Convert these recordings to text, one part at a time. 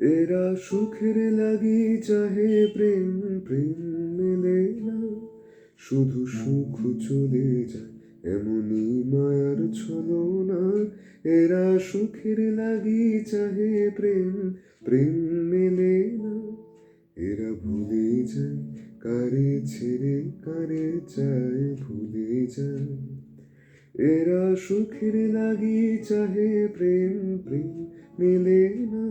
এরা সুখের লাগি চাহে প্রেম, প্রেম মেলে না, শুধু সুখ চলে যায় এমনই মায়ার ছলনা। এরা সুখের লাগি চাহে প্রেম, প্রেম মেলে না, এরা ভুলে যায় কারে ছেড়ে কারে চায়, ভুলে যায়। এরা সুখের লাগি চাহে প্রেম, প্রেম মেলে না।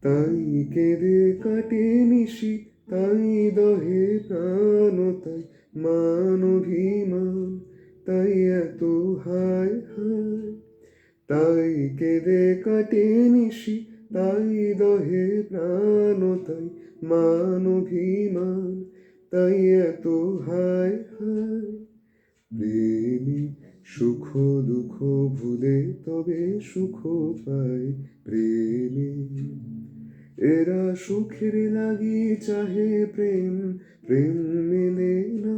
তাই কেঁদে কাটে নিশি, তাই দহে প্রাণ, তাই মান অভিমান, তাই এত হায় হায়। তাই কেঁদে কাটে নিশি, তাই দহে প্রাণ, তাই মান অভিমান, তাই এত হায় হায়। প্রেমী সুখ দুঃখ ভুলে তবে সুখ পায় প্রেমী। এরা সুখের লাগি চাহে প্রেম, প্রেম মেলে না।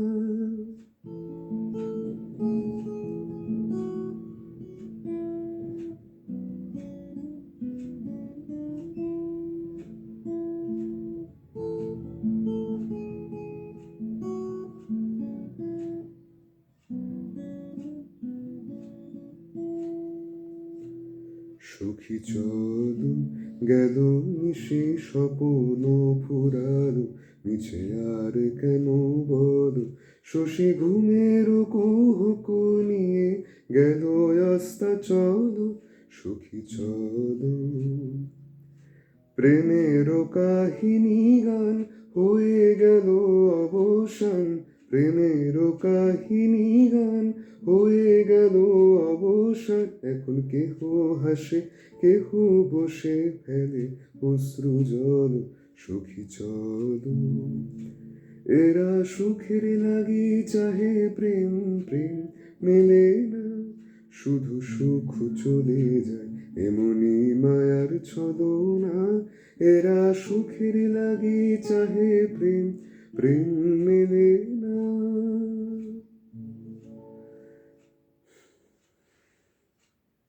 সখী চলো গেল নিশি স্বপন ফুরালো, মিছে আর কেন বলো, শশী ঘুমের কুহুক নিয়ে গেল আস্তা চলো, সখী চলো। প্রেমের কাহিনী গান হয়ে গেল অবসান, প্রেমের কাহিনী গান হয়ে গেল অবসান। এখন কেহ হাসে কেহ বসে ফেলে অশ্রু জল, সখী চলো। এরা সুখের লাগি চাহে প্রেম, প্রেম মেলে না, শুধু সুখ চলে যায় এমনি মায়ার ছলনা। এরা সুখের লাগি চাহে প্রেম, প্রেম মেলে না।